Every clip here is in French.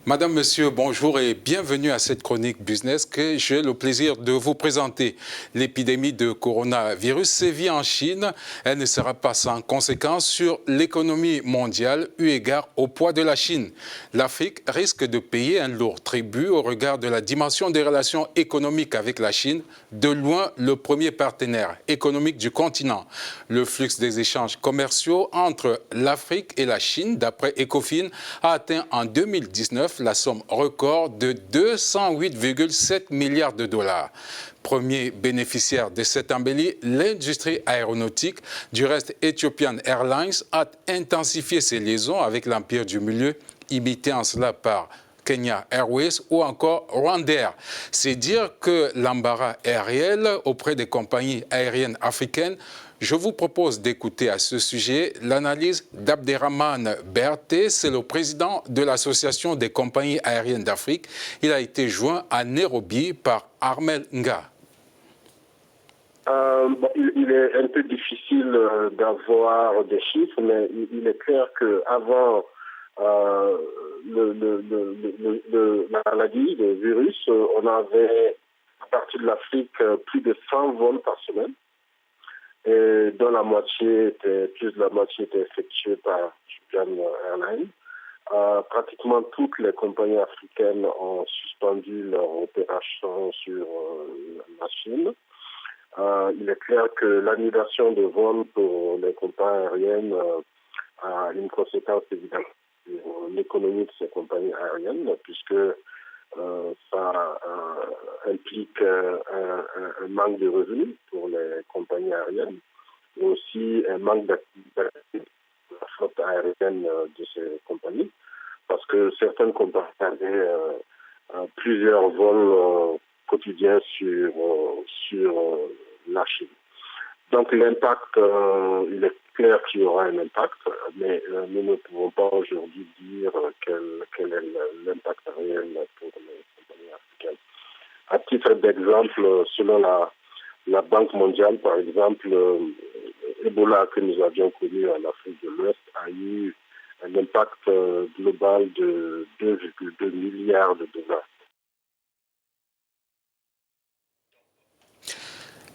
Madame, Monsieur, bonjour et bienvenue à cette chronique business que j'ai le plaisir de vous présenter. L'épidémie de coronavirus sévit en Chine. Elle ne sera pas sans conséquences sur l'économie mondiale eu égard au poids de la Chine. L'Afrique risque de payer un lourd tribut au regard de la dimension des relations économiques avec la Chine, de loin le premier partenaire économique du continent. Le flux des échanges commerciaux entre l'Afrique et la Chine, d'après Ecofin, a atteint en 2019 la somme record de 208,7 milliards de dollars. Premier bénéficiaire de cette embellie, l'industrie aéronautique. Du reste, Ethiopian Airlines a intensifié ses liaisons avec l'Empire du Milieu, imité en cela par Kenya Airways ou encore Rwandair. C'est dire que l'embarras est réel auprès des compagnies aériennes africaines. Je vous propose d'écouter à ce sujet l'analyse d'Abderrahmane Berté, c'est le président de l'Association des compagnies aériennes d'Afrique. Il a été joint à Nairobi par Armel Nga. Il est un peu difficile d'avoir des chiffres, mais il est clair qu'avant la maladie, le virus, on avait, à partir de l'Afrique, plus de 100 vols par semaine, et dont plus de la moitié était effectuée par Ethiopian Airlines. Pratiquement toutes les compagnies africaines ont suspendu leur opération sur la Chine. Il est clair que l'annulation de vols pour les compagnies aériennes a une conséquence évidente sur l'économie de ces compagnies aériennes, puisque ça implique un manque de revenus pour les compagnies aériennes, mais aussi un manque d'activité de la flotte aérienne de ces compagnies, parce que certaines compagnies avaient plusieurs vols quotidiens sur la Chine. Donc l'impact, il est clair qu'il y aura un impact, mais nous ne pouvons pas aujourd'hui dire quel est l'impact réel pour les compagnies africaines. À titre d'exemple, selon la Banque mondiale, par exemple, Ebola que nous avions connu en Afrique de l'Ouest a eu un impact global de 2,2 milliards de dollars.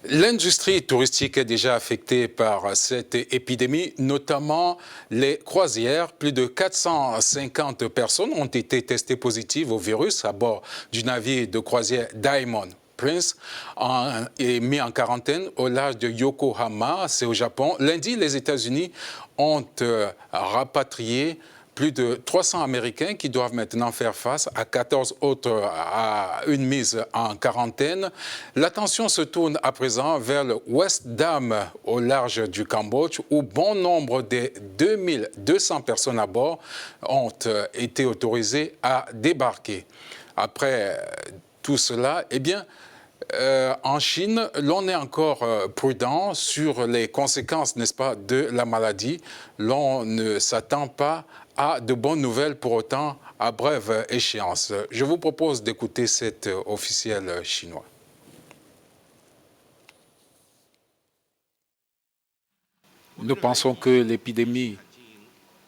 L'industrie touristique est déjà affectée par cette épidémie, notamment les croisières. Plus de 450 personnes ont été testées positives au virus à bord du navire de croisière Diamond Prince est mis en quarantaine au large de Yokohama, c'est au Japon. Lundi, les États-Unis ont rapatrié plus de 300 Américains qui doivent maintenant faire face à 14 autres à une mise en quarantaine. L'attention se tourne à présent vers le West Dam au large du Cambodge où bon nombre des 2200 personnes à bord ont été autorisées à débarquer. Après tout cela, eh bien, en Chine, l'on est encore prudent sur les conséquences, n'est-ce pas, de la maladie. L'on ne s'attend pas à de bonnes nouvelles pour autant à brève échéance. Je vous propose d'écouter cet officiel chinois. Nous pensons que l'épidémie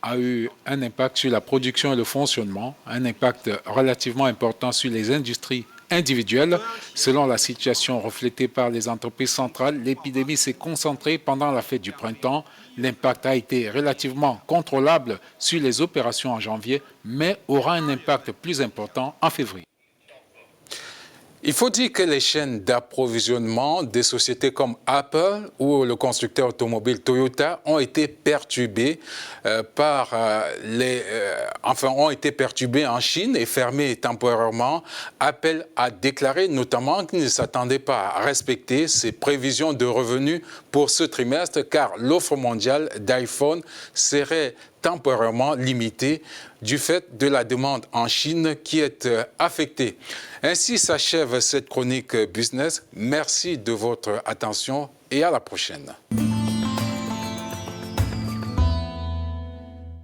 a eu un impact sur la production et le fonctionnement, un impact relativement important sur les industries individuelles. Selon la situation reflétée par les entreprises centrales, l'épidémie s'est concentrée pendant la fête du printemps. L'impact a été relativement contrôlable sur les opérations en janvier, mais aura un impact plus important en février. Il faut dire que les chaînes d'approvisionnement des sociétés comme Apple ou le constructeur automobile Toyota ont été perturbées ont été perturbées en Chine et fermées temporairement. Apple a déclaré notamment qu'il ne s'attendait pas à respecter ses prévisions de revenus pour ce trimestre car l'offre mondiale d'iPhone serait temporairement limitée du fait de la demande en Chine qui est affectée. Ainsi s'achève cette chronique business. Merci de votre attention et à la prochaine.